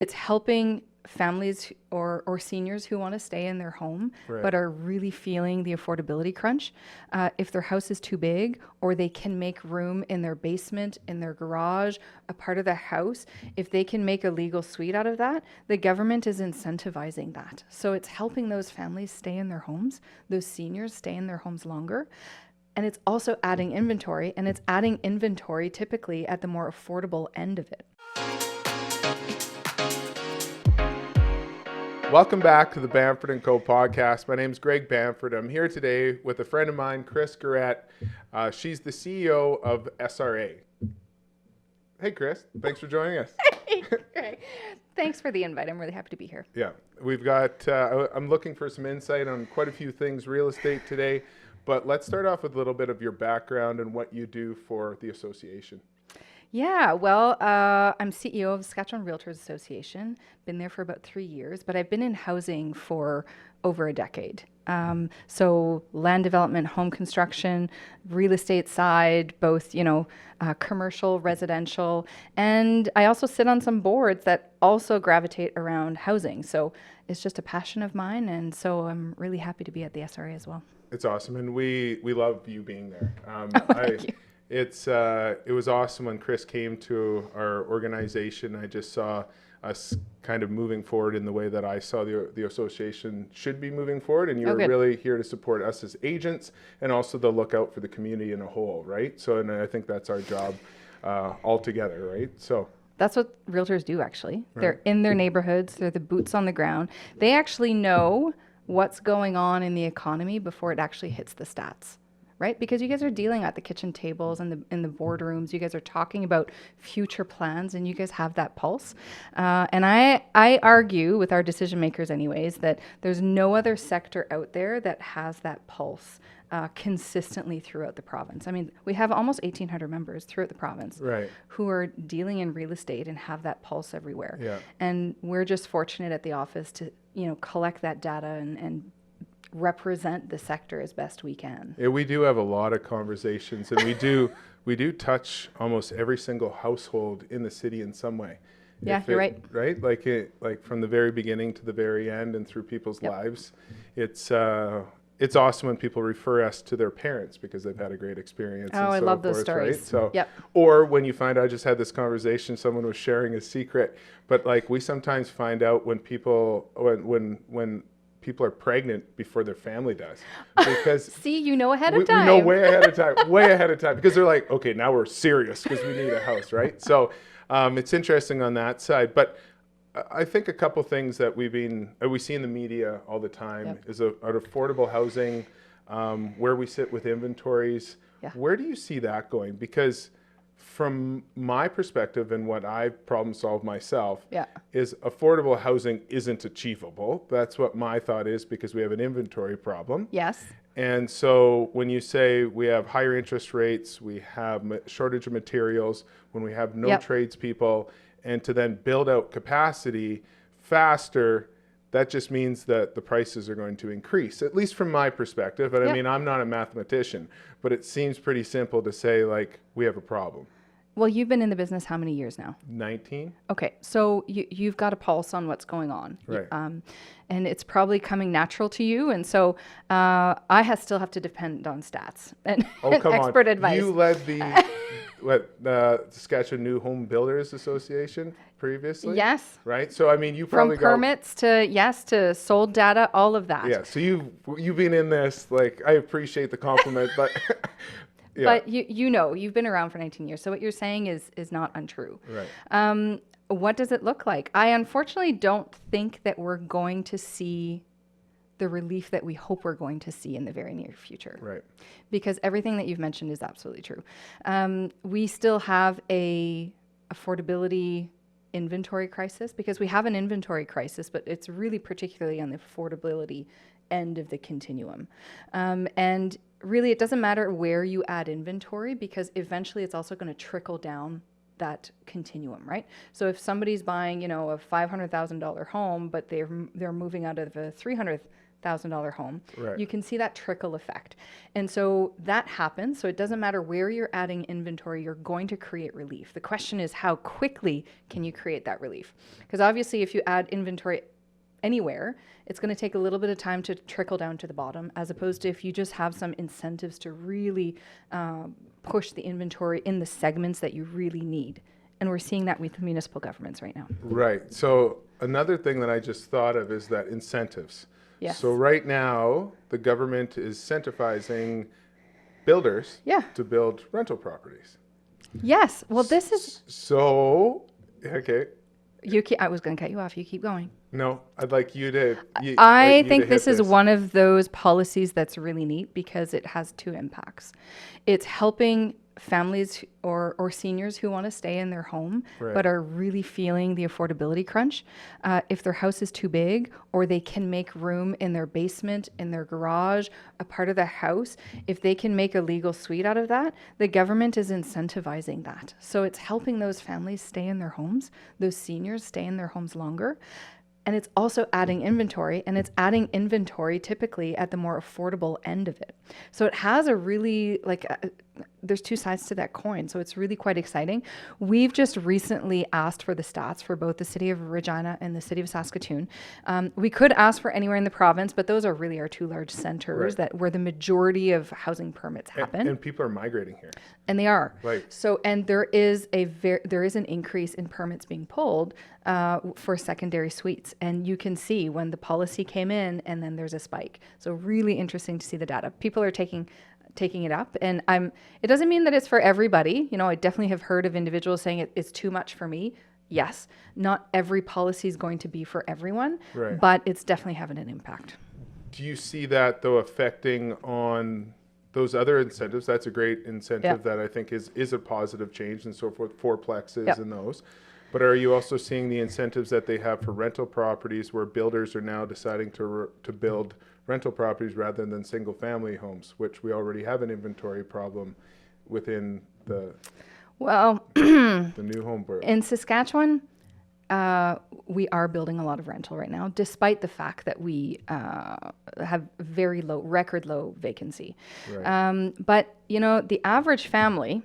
It's helping families or seniors who want to stay in their home Right. but are really feeling the affordability crunch. If their house is too big, or they can make room in their basement, in their garage, a part of the house, if they can make a legal suite out of that, the government is incentivizing that. So it's helping those families stay in their homes, those seniors stay in their homes longer. And it's also adding inventory, and it's adding inventory typically at the more affordable end of it. Welcome back to the Bamford & Co. podcast. My name is Greg Bamford. I'm here today with a friend of mine, Chris Guérette. She's the CEO of SRA. Hey, Chris. Thanks for joining us. Hey, Greg. Thanks for the invite. I'm really happy to be here. Yeah, we've got, I'm looking for some insight on quite a few things real estate today, but let's start off with a little bit of your background and what you do for the association. Yeah, well, I'm CEO of the Saskatchewan Realtors Association. Been there for about 3 years, but I've been in housing for over a decade. So land development, home construction, real estate side, both, commercial, residential, and I also sit on some boards that also gravitate around housing. So it's just a passion of mine, and so I'm really happy to be at the SRA as well. It's awesome, and we love you being there. Thank you. It was awesome when Chris came to our organization. I just saw us kind of moving forward in the way that I saw the association should be moving forward, and you're really here to support us as agents and also to look out for the community in a whole, right? So, and I think that's our job all together, right? So that's what realtors do, actually. Right. They're in their neighborhoods. They're the boots on the ground. They actually know what's going on in the economy before it actually hits the stats. Right? Because you guys are dealing at the kitchen tables and in the boardrooms. You guys are talking about future plans, and you guys have that pulse. And I argue with our decision makers anyways that there's no other sector out there that has that pulse consistently throughout the province. I mean, we have almost 1,800 members throughout the province, right, who are dealing in real estate and have that pulse everywhere. Yeah. And we're just fortunate at the office to, collect that data and represent the sector as best we can. Yeah, we do have a lot of conversations, and we do touch almost every single household in the city in some way. Yeah, you're right. Right, like from the very beginning to the very end and through people's lives. It's awesome when people refer us to their parents because they've had a great experience. Oh, I love those stories. Right? So, or when you find out, I just had this conversation, someone was sharing a secret, but like we sometimes find out when people people are pregnant before their family does, because see, ahead of time. We know way ahead of time, because they're like, okay, now we're serious because we need a house, right? So it's interesting on that side. But I think a couple things that we see in the media all the time is an affordable housing, where we sit with inventories. Yeah. Where do you see that going? Because from my perspective and what I've problem solved myself is affordable housing isn't achievable. That's what my thought is, because we have an inventory problem. Yes. And so when you say we have higher interest rates, we have shortage of materials, when we have no tradespeople, and to then build out capacity faster, that just means that the prices are going to increase, at least from my perspective. And I mean, I'm not a mathematician, but it seems pretty simple to say, like, we have a problem. Well, you've been in the business how many years now? 19. Okay, so you've got a pulse on what's going on. Right. And it's probably coming natural to you. And so I still have to depend on stats and, expert advice. You led the Saskatchewan New Home Builders Association previously? Yes. Right? So, I mean, you probably From permits to sold data, all of that. Yeah, so you've been in this, like, I appreciate the compliment, but... Yeah. But you've been around for 19 years. So what you're saying is not untrue. Right. What does it look like? I unfortunately don't think that we're going to see the relief that we hope we're going to see in the very near future. Right. Because everything that you've mentioned is absolutely true. We still have a affordability inventory crisis, because we have an inventory crisis, but it's really particularly on the affordability end of the continuum. And really, it doesn't matter where you add inventory, because eventually it's also going to trickle down that continuum, right? So if somebody's buying, a $500,000 home, but they're moving out of a $300,000 $100,000 home, Right. you can see that trickle effect. And so that happens. So it doesn't matter where you're adding inventory, you're going to create relief. The question is, how quickly can you create that relief? Because obviously, if you add inventory anywhere, it's going to take a little bit of time to trickle down to the bottom, as opposed to if you just have some incentives to really push the inventory in the segments that you really need. And we're seeing that with municipal governments right now. Right. So another thing that I just thought of is that incentives. Yes. So right now, the government is incentivizing builders Yeah. to build rental properties. Yes. Well, this is So, okay. I was going to cut you off. You keep going. No, I'd like you to. I think this is one of those policies that's really neat because it has two impacts. It's helping families or seniors who want to stay in their home Right. but are really feeling the affordability crunch. If their house is too big, or they can make room in their basement, in their garage, a part of the house, if they can make a legal suite out of that, the government is incentivizing that. So it's helping those families stay in their homes, those seniors stay in their homes longer. And it's also adding inventory, and it's adding inventory typically at the more affordable end of it. So it has a really, there's two sides to that coin. So it's really quite exciting. We've just recently asked for the stats for both the city of Regina and the city of Saskatoon. We could ask for anywhere in the province, but those are really our two large centers where the majority of housing permits happen. And people are migrating here. And they are. Right. So, and there is an increase in permits being pulled for secondary suites. And you can see when the policy came in, and then there's a spike. So really interesting to see the data. People are taking it up, and it doesn't mean that it's for everybody. You know, I definitely have heard of individuals saying it's too much for me. Yes, not every policy is going to be for everyone, but it's definitely having an impact. Do you see that though affecting on those other incentives? That's a great incentive that I think is a positive change and so forth, fourplexes and those. But are you also seeing the incentives that they have for rental properties, where builders are now deciding to build rental properties rather than single family homes, which we already have an inventory problem within the the new home build? In Saskatchewan, we are building a lot of rental right now, despite the fact that we have very low, record low vacancy. Right. But, you know, the average family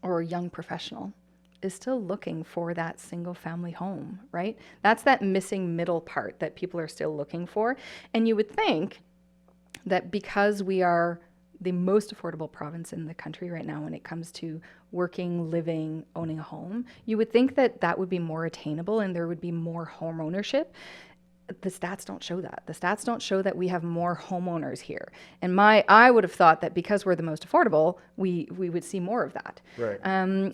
or young professional is still looking for that single family home, right? That's that missing middle part that people are still looking for. And you would think that because we are the most affordable province in the country right now when it comes to working, living, owning a home, you would think that that would be more attainable and there would be more home ownership. The stats don't show that. The stats don't show that we have more homeowners here. And I would have thought that because we're the most affordable, we would see more of that. Right.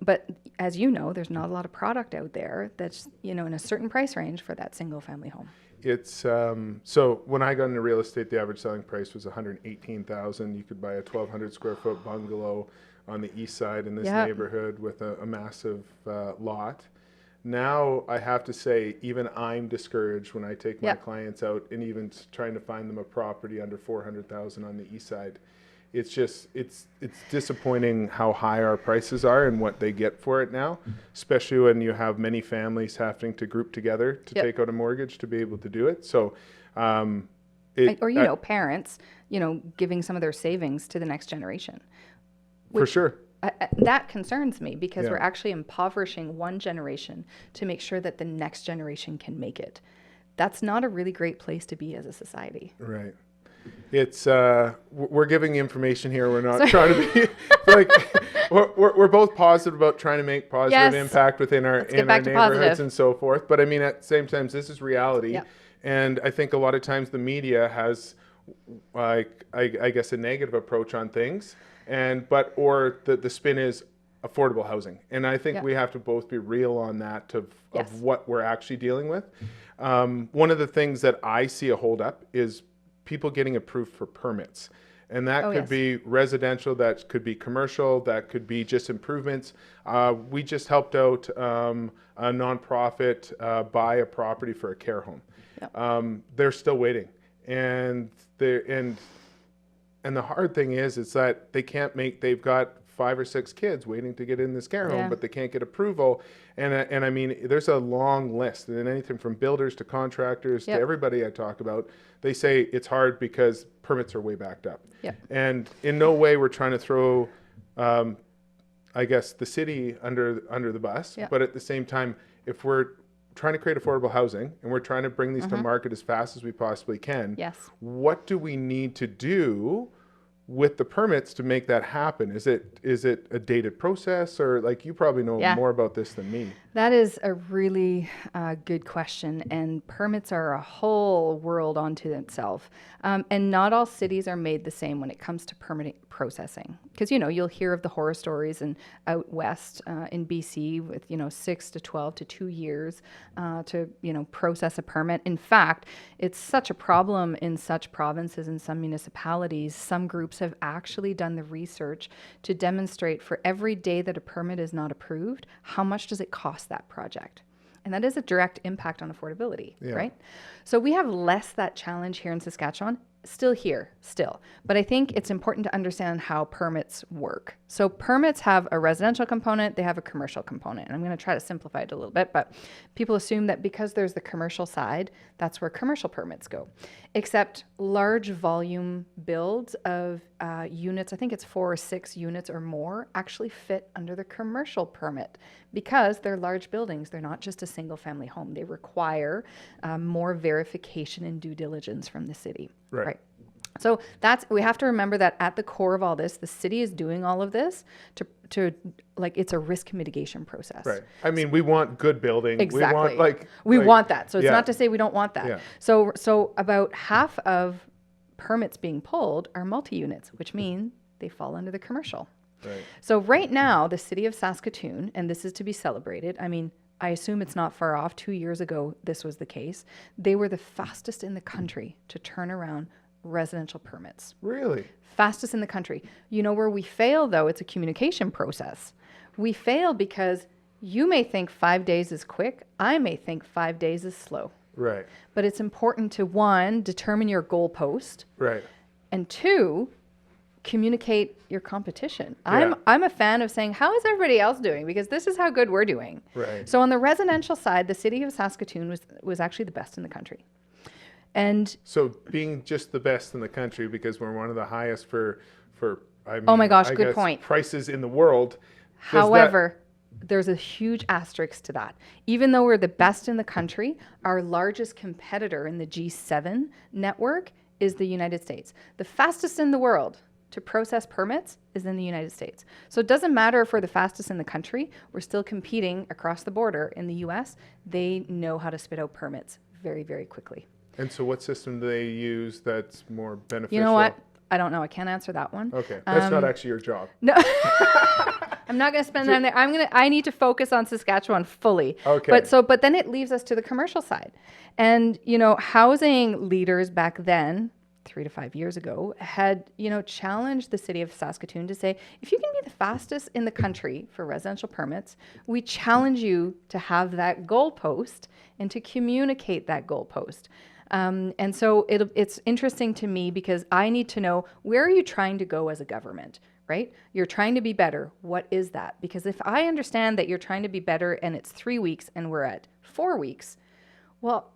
But as you know, there's not a lot of product out there that's, you know, in a certain price range for that single family home. It's so when I got into real estate, the average selling price was $118,000. You could buy a 1,200 square foot bungalow on the east side in this neighborhood with a massive lot. Now I have to say, even I'm discouraged when I take my clients out and even trying to find them a property under $400,000 on the east side. It's just it's disappointing how high our prices are and what they get for it now, especially when you have many families having to group together to take out a mortgage to be able to do it. So, parents, giving some of their savings to the next generation. For sure. That concerns me because we're actually impoverishing one generation to make sure that the next generation can make it. That's not a really great place to be as a society. Right. It's we're giving information here. We're not trying to be like we're both positive about trying to make positive impact within our neighborhoods and so forth. But I mean, at the same time, this is reality, and I think a lot of times the media has like I guess a negative approach on things. Or the spin is affordable housing. And I think we have to both be real on that of what we're actually dealing with. One of the things that I see a holdup is people getting approved for permits. And that could be residential, that could be commercial, that could be just improvements. We just helped out a nonprofit buy a property for a care home. They're still waiting. And the hard thing is that they've got 5 or 6 kids waiting to get in this care home, Yeah. but they can't get approval. And I mean, there's a long list, and anything from builders to contractors to Yep. everybody I talk about, they say it's hard because permits are way backed up. Yep. And in no way we're trying to throw, I guess, the city under the bus. Yep. But at the same time, if we're trying to create affordable housing and we're trying to bring these to market as fast as we possibly can, Yes. what do we need to do with the permits to make that happen? Is it a dated process, or like, you probably know Yeah. more about this than me? That is a really good question, and permits are a whole world unto itself. And not all cities are made the same when it comes to permitting processing. Because, you'll hear of the horror stories and out west in BC with, 6 to 12 to 2 years to, process a permit. In fact, it's such a problem in such provinces and some municipalities. Some groups have actually done the research to demonstrate for every day that a permit is not approved, how much does it cost that project? And that is a direct impact on affordability, Yeah. right? So we have less that challenge here in Saskatchewan, still. But I think it's important to understand how permits work. So permits have a residential component, they have a commercial component. And I'm going to try to simplify it a little bit, but people assume that because there's the commercial side, that's where commercial permits go. Except large volume builds of units, I think it's 4 or 6 units or more, actually fit under the commercial permit because they're large buildings. They're not just a single family home. They require more verification and due diligence from the city. Right. So we have to remember that at the core of all this, the city is doing all of this to like, it's a risk mitigation process. Right. I mean, we want good building. Exactly. We want that. So it's yeah. not to say we don't want that. Yeah. So about half of permits being pulled are multi-units, which mean they fall under the commercial. Right. So right now, the city of Saskatoon, and this is to be celebrated, I mean, I assume it's not far off. 2 years ago, this was the case. They were the fastest in the country to turn around residential permits. Really? Fastest in the country. You know where we fail, though? It's a communication process. We fail because you may think 5 days is quick. I may think 5 days is slow. Right. But it's important to, 1, determine your goalpost, Right. and 2, communicate your competition. Yeah. I'm a fan of saying, how is everybody else doing? Because this is how good we're doing. Right. So on the residential side, the city of Saskatoon was actually the best in the country. And So being just the best in the country because we're one of the highest for I mean, oh my gosh, I good guess point. prices in the world. However, there's a huge asterisk to that. Even though we're the best in the country, our largest competitor in the G7 network is the United States. The fastest in the world to process permits is in the United States. So it doesn't matter if we're the fastest in the country, we're still competing across the border in the US. They know how to spit out permits very, very quickly. And so what system do they use that's more beneficial? You know what? I don't know. I can't answer that one. Okay. That's not actually your job. No. I'm not going to spend time there. I need to focus on Saskatchewan fully. Okay. But then it leaves us to the commercial side. And, housing leaders back then, 3 to 5 years ago, had, challenged the city of Saskatoon to say, if you can be the fastest in the country for residential permits, we challenge you to have that goalpost and to communicate that goalpost. And so it's interesting to me because I need to know, where are you trying to go as a government, right? You're trying to be better. What is that? Because if I understand that you're trying to be better and it's 3 weeks and we're at 4 weeks, well,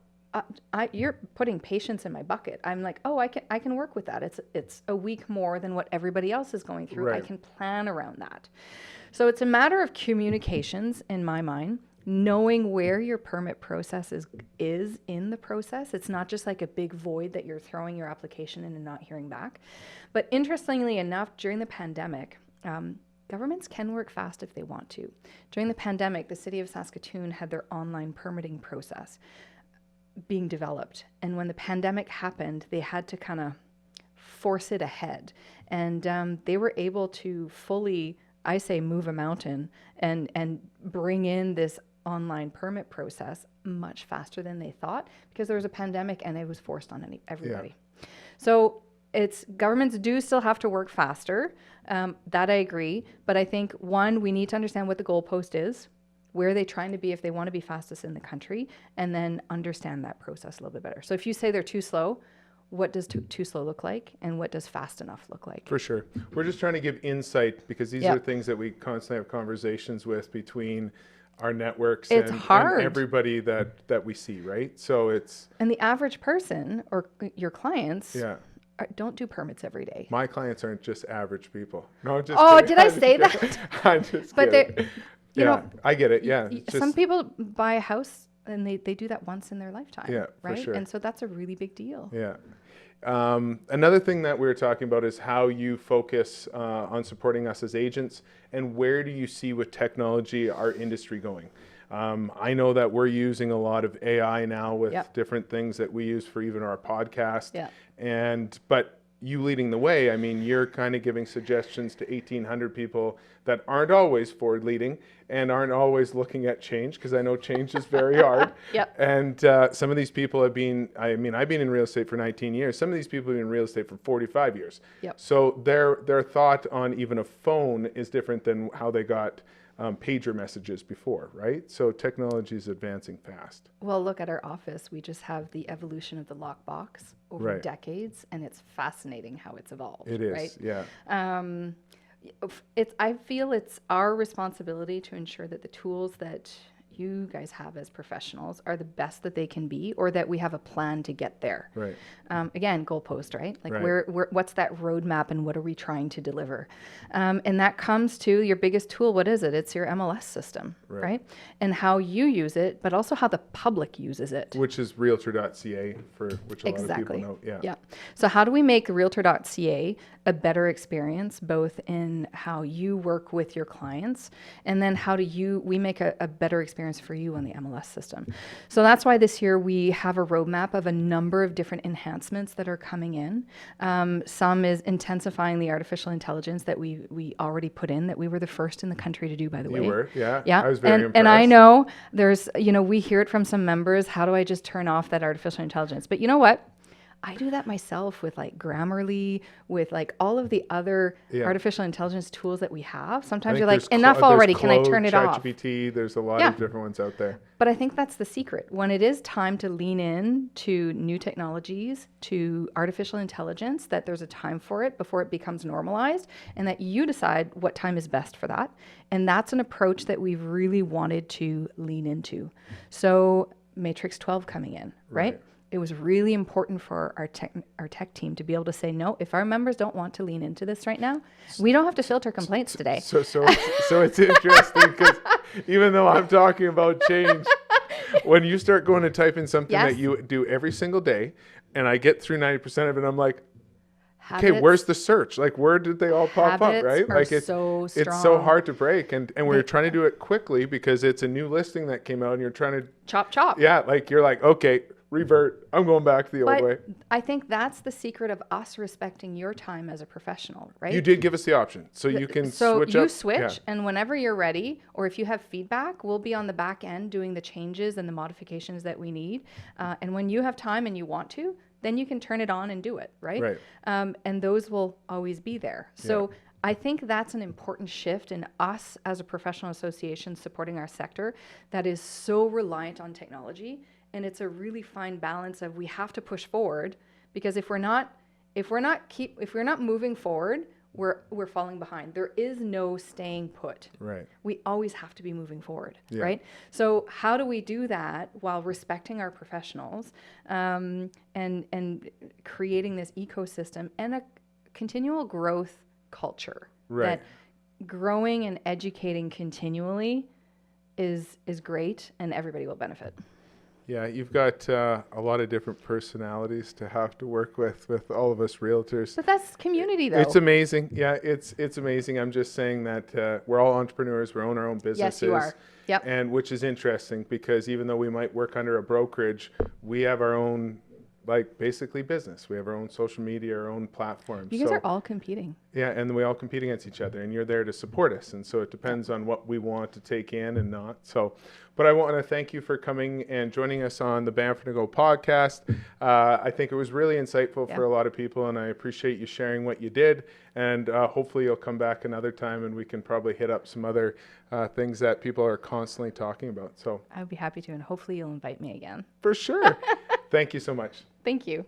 you're putting patience in my bucket. I'm like, oh, I can work with that. It's a week more than what everybody else is going through. Right. I can plan around that. So it's a matter of communications in my mind, knowing where your permit process is in the process. It's not just like a big void that you're throwing your application in and not hearing back. But interestingly enough, during the pandemic, governments can work fast if they want to. During the pandemic, the city of Saskatoon had their online permitting process being developed. And when the pandemic happened, they had to kind of force it ahead. And they were able to fully, I say, move a mountain and bring in this online permit process much faster than they thought because there was a pandemic and it was forced on everybody. Yeah. So governments do still have to work faster. That I agree. But I think, 1, we need to understand what the goalpost is. Where are they trying to be if they want to be fastest in the country? And then understand that process a little bit better. So if you say they're too slow, what does too slow look like and what does fast enough look like. For sure. We're just trying to give insight because these are things that we constantly have conversations with between our networks It's and hard. everybody that we see, right? So it's... And the average person or your clients don't do permits every day. My clients aren't just average people. No, I'm just kidding. Did I I'm say just that? I'm just But kidding. you know, I get it. Yeah. Some people buy a house and they do that once in their lifetime. Yeah, right? for sure. And so that's a really big deal. Yeah. Another thing that we were talking about is how you focus on supporting us as agents, and where do you see with technology our industry going? I know that we're using a lot of AI now with different things that we use for even our podcast. Yeah. But you leading the way, I mean, you're kind of giving suggestions to 1,800 people that aren't always forward leading and aren't always looking at change, because I know change is very hard. Yep. And some of these people have been, I've been in real estate for 19 years. Some of these people have been in real estate for 45 years. Yep. So their thought on even a phone is different than how they got pager messages before, right? So technology is advancing fast. Well, look at our office. We just have the evolution of the lockbox over decades, and it's fascinating how it's evolved. It is, right? yeah. I feel it's our responsibility to ensure that the tools that you guys have as professionals are the best that they can be, or that we have a plan to get there. Right. Again, goalpost, right? Like what's that roadmap and what are we trying to deliver? And that comes to your biggest tool. What is it? It's your MLS system, right? And how you use it, but also how the public uses it. Which is realtor.ca, for which a lot of people know. Yeah. So how do we make realtor.ca a better experience, both in how you work with your clients, and then how do we make a better experience for you on the MLS system? So that's why this year we have a roadmap of a number of different enhancements that are coming in. Some is intensifying the artificial intelligence that we already put in, that we were the first in the country to do, by the way. You were, yeah. Yeah. I was very impressed. And I know there's, we hear it from some members, how do I just turn off that artificial intelligence? But you know what? I do that myself with like Grammarly, with like all of the other artificial intelligence tools that we have. Sometimes you're like, enough already, can I turn it off? ChatGPT, there's a lot of different ones out there. But I think that's the secret. When it is time to lean in to new technologies, to artificial intelligence, that there's a time for it before it becomes normalized, and that you decide what time is best for that. And that's an approach that we've really wanted to lean into. So Matrix 12 coming in, right? It was really important for our tech team to be able to say, no, if our members don't want to lean into this right now, we don't have to filter complaints today. So it's interesting, because even though I'm talking about change, when you start going to type in something that you do every single day, and I get through 90% of it, I'm like, okay, where's the search? Like, where did they all pop up, right? Like, it's so hard to break. And we're trying to do it quickly because it's a new listing that came out and you're trying to... Chop. Yeah, like, you're like, okay, revert. I'm going back to the old way. I think that's the secret of us respecting your time as a professional, right? You did give us the option, so you can switch up. So you switch, and whenever you're ready, or if you have feedback, we'll be on the back end doing the changes and the modifications that we need. And when you have time and you want to, then you can turn it on and do it, right? And those will always be there. So I think that's an important shift in us as a professional association supporting our sector that is so reliant on technology. And it's a really fine balance of, we have to push forward, because if we're not moving forward, we're falling behind. There is no staying put. Right. We always have to be moving forward. Right. So how do we do that while respecting our professionals, and creating this ecosystem and a continual growth culture? Right. That growing and educating continually is great, and everybody will benefit. Yeah, you've got a lot of different personalities to have to work with all of us realtors. But that's community, though. It's amazing. Yeah, it's amazing. I'm just saying that we're all entrepreneurs. We own our own businesses. Yes, you are. Yep. And which is interesting, because even though we might work under a brokerage, we have our own, like, basically business. We have our own social media, our own platforms. You guys are all competing. Yeah, and we all compete against each other, and you're there to support us. And so it depends on what we want to take in and not. So, but I want to thank you for coming and joining us on the Bamford & Go podcast. I think it was really insightful for a lot of people, and I appreciate you sharing what you did. And hopefully you'll come back another time, and we can probably hit up some other things that people are constantly talking about. So I would be happy to, and hopefully you'll invite me again. For sure. Thank you so much. Thank you.